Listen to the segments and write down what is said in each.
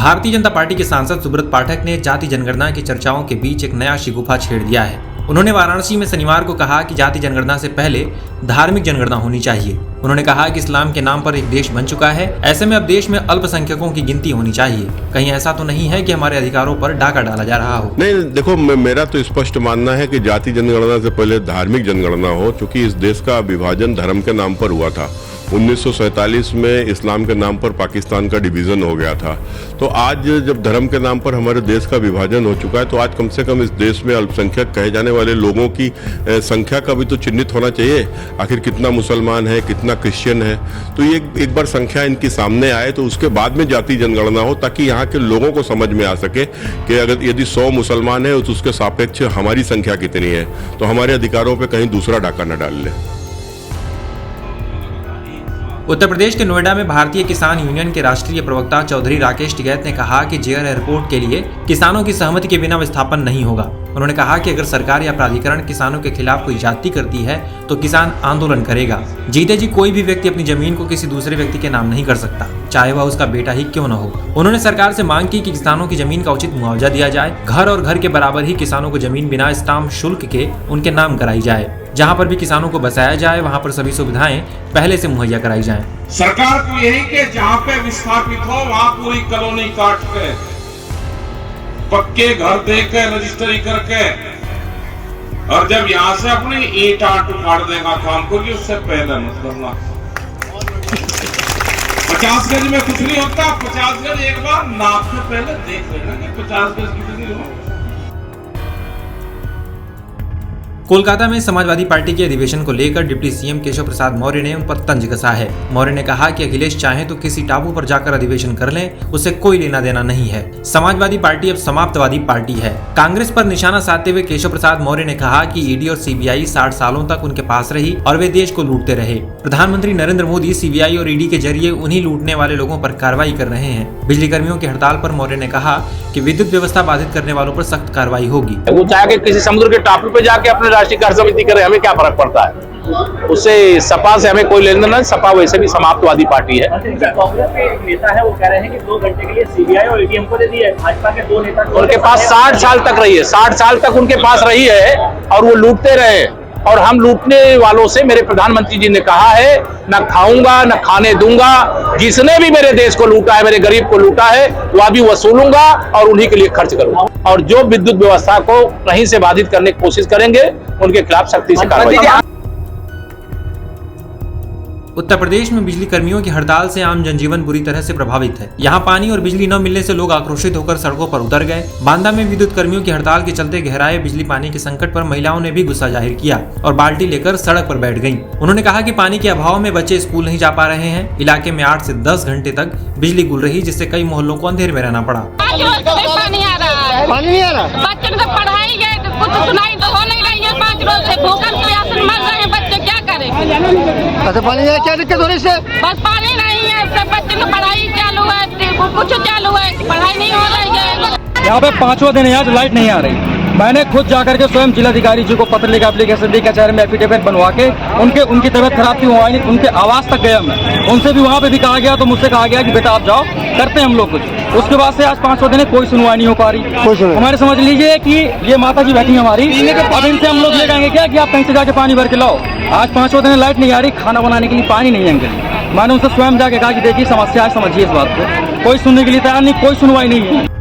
Bharatiya Janata party के सांसद सुब्रत पाठक ने जाति जनगणना की चर्चाओं के बीच एक नया शिगुफा छेड़ दिया है। उन्होंने वाराणसी में शनिवार को कहा कि जाति जनगणना से पहले धार्मिक जनगणना होनी चाहिए। उन्होंने कहा कि इस्लाम के नाम पर एक देश बन चुका है, ऐसे में अब देश में अल्पसंख्यकों की गिनती होनी चाहिए। कहीं ऐसा तो नहीं है कि हमारे अधिकारों पर डाका डाला जा रहा हो। नहीं, देखो मेरा तो स्पष्ट मानना है कि जाति जनगणना से पहले धार्मिक जनगणना हो, क्योंकि इस देश का विभाजन धर्म के नाम पर हुआ था। 1947 में इस्लाम के नाम पर पाकिस्तान का डिवीजन हो गया था। तो आज जब धर्म के नाम पर हमारे देश का विभाजन हो चुका है, तो आज कम से कम इस देश में अल्पसंख्यक कहे जाने वाले लोगों की संख्या का भी तो चिन्हित होना चाहिए। आखिर कितना मुसलमान है, कितना क्रिश्चियन है, तो ये एक बार संख्या इनकी सामने आए तो उसके बाद में जाति जनगणना हो, ताकि यहाँ के लोगों को समझ में आ सके कि अगर यदि 100 मुसलमान है तो उसके सापेक्ष हमारी संख्या कितनी है, तो हमारे अधिकारों पर कहीं दूसरा डाका न डाल ले। उत्तर प्रदेश के नोएडा में भारतीय किसान यूनियन के राष्ट्रीय प्रवक्ता चौधरी राकेश टिकैत ने कहा कि जेयर एयरपोर्ट के लिए किसानों की सहमति के बिना विस्थापन नहीं होगा। उन्होंने कहा कि अगर सरकार या प्राधिकरण किसानों के खिलाफ कोई ज्यादती करती है तो किसान आंदोलन करेगा। जीते जी कोई भी व्यक्ति अपनी जमीन को किसी दूसरे व्यक्ति के नाम नहीं कर सकता, चाहे वह उसका बेटा ही क्यों न हो। उन्होंने सरकार से मांग की कि किसानों की जमीन का उचित मुआवजा दिया जाए। घर और घर के बराबर ही किसानों को जमीन बिना स्टाम्प शुल्क के उनके नाम कराई जाए। जहाँ पर भी किसानों को बसाया जाए वहाँ पर सभी सुविधाएं पहले से मुहैया कराई जाएं। सरकार को यही कि जहाँ पे विस्थापित हो वहाँ पूरी कॉलोनी काट के पक्के घर दे के रजिस्ट्री करके, और जब यहाँ से अपनी ईंट आट उखाड़ देगा काम को, उससे पहले मत करना। 50 गज में कुछ नहीं होता। 50 गज एक बार नाप से पहले देख लेना कि 50 गज कितनी हो। कोलकाता में समाजवादी पार्टी के अधिवेशन को लेकर डिप्टी सीएम केशव प्रसाद मौर्य ने उन पर तंज कसा है। मौर्य ने कहा कि अखिलेश चाहे तो किसी टापू पर जाकर अधिवेशन कर लें, उससे कोई लेना देना नहीं है। समाजवादी पार्टी अब समाप्तवादी पार्टी है। कांग्रेस पर निशाना साधते हुए केशव प्रसाद मौर्य ने कहा कि ईडी और सीबीआई 60 सालों तक उनके पास रही और वे देश को लूटते रहे। प्रधानमंत्री नरेंद्र मोदी सीबीआई और ईडी के जरिए उन्हीं लूटने वाले लोगों पर कार्रवाई कर रहे हैं। बिजली कर्मियों की हड़ताल पर मौर्य ने कहा कि विद्युत व्यवस्था बाधित करने वालों पर सख्त कार्रवाई होगी। वो चाहे किसी समुद्र के टापू पे जाके अपने राष्ट्रीय कार्य समिति करे, हमें क्या फर्क पड़ता है। उससे सपा से हमें कोई लेना देना नहीं। सपा वैसे भी समाप्तवादी पार्टी है। कांग्रेस के एक नेता है, वो कह रहे हैं कि 2 घंटे के लिए सीबीआई और ईडी को दे दिया है। भाजपा के 2 नेता उनके पास 60 साल तक रही है, 60 साल तक उनके पास रही है और वो लूटते रहे। और हम लूटने वालों से, मेरे प्रधानमंत्री जी ने कहा है, न खाऊंगा न खाने दूंगा। जिसने भी मेरे देश को लूटा है, मेरे गरीब को लूटा है, वह भी वसूलूंगा और उन्हीं के लिए खर्च करूंगा। और जो विद्युत व्यवस्था को कहीं से बाधित करने की कोशिश करेंगे, उनके खिलाफ सख्ती से कार्रवाई। उत्तर प्रदेश में बिजली कर्मियों की हड़ताल से आम जनजीवन बुरी तरह से प्रभावित है। यहाँ पानी और बिजली न मिलने से लोग आक्रोशित होकर सड़कों पर उतर गए। बांदा में विद्युत कर्मियों की हड़ताल के चलते गहराए बिजली पानी के संकट पर महिलाओं ने भी गुस्सा जाहिर किया और बाल्टी लेकर सड़क पर बैठ गईं। उन्होंने कहा कि पानी के अभाव में बच्चे स्कूल नहीं जा पा रहे हैं। इलाके में 8 से 10 घंटे तक बिजली गुल रही, जिससे कई मोहल्लों को अंधेरे में रहना पड़ा। पानी नहीं आ रहा। बच्चों को पढ़ाई है, कुछ सुनाई तो हो नहीं रही है। 5 रोज से भूखन प्यासे मर रहे हैं बच्चे, क्या करें। अच्छा, पानी क्या दिक्कत हो रही है? बस पानी नहीं है, सब बच्चे की पढ़ाई चालू है, कुछ चालू है, पढ़ाई नहीं हो रही है। यहाँ पे 5वां दिन यहाँ लाइट नहीं आ रही। मैंने खुद जाकर के स्वयं जिलाधिकारी जी को पत्र लिखा, एप्लीकेशन दी, कचहरी में एफिडेविट बनवा के उनकी तबियत खराब थी, वहाँ उनके आवास तक गया मैं। उनसे भी वहाँ पे भी कहा गया, तो मुझसे कहा गया कि बेटा आप जाओ, करते हैं हम लोग कुछ। उसके बाद से आज 5वां दिन कोई सुनवाई नहीं हो पा रही। हमारे समझ लीजिए कि ये माता जी बैठी हमारी, अब इनसे हम लोग ले जाएंगे क्या कि आप कहीं से जाके पानी भर के लाओ। आज 5वां दिन लाइट नहीं आ रही, खाना बनाने के लिए पानी नहीं है। मैंने उनसे स्वयं जाके कहा कि देखिए समस्या है, समझिए इस बात को। कोई सुनने के लिए तैयार नहीं, कोई सुनवाई नहीं है।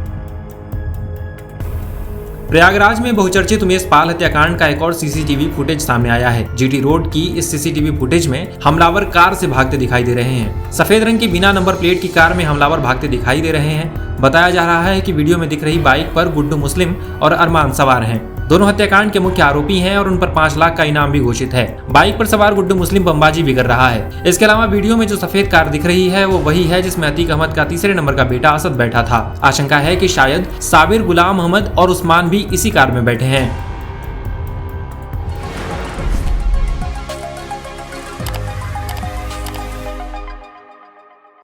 प्रयागराज में बहुचर्चित उमेश पाल हत्याकांड का एक और सीसीटीवी फुटेज सामने आया है। जीटी रोड की इस सीसीटीवी फुटेज में हमलावर कार से भागते दिखाई दे रहे हैं। सफेद रंग की बिना नंबर प्लेट की कार में हमलावर भागते दिखाई दे रहे हैं। बताया जा रहा है कि वीडियो में दिख रही बाइक पर गुड्डू मुस्लिम और अरमान सवार हैं। दोनों हत्याकांड के मुख्य आरोपी हैं और उन पर 5 लाख का इनाम भी घोषित है। बाइक पर सवार गुड्डू मुस्लिम बमबाजी भी कर रहा है। इसके अलावा वीडियो में जो सफेद कार दिख रही है वो वही है जिसमें अतीक अहमद का 3रे नंबर का बेटा असद बैठा था। आशंका है कि शायद साबिर, गुलाम अहमद और उस्मान भी इसी कार में बैठे हैं।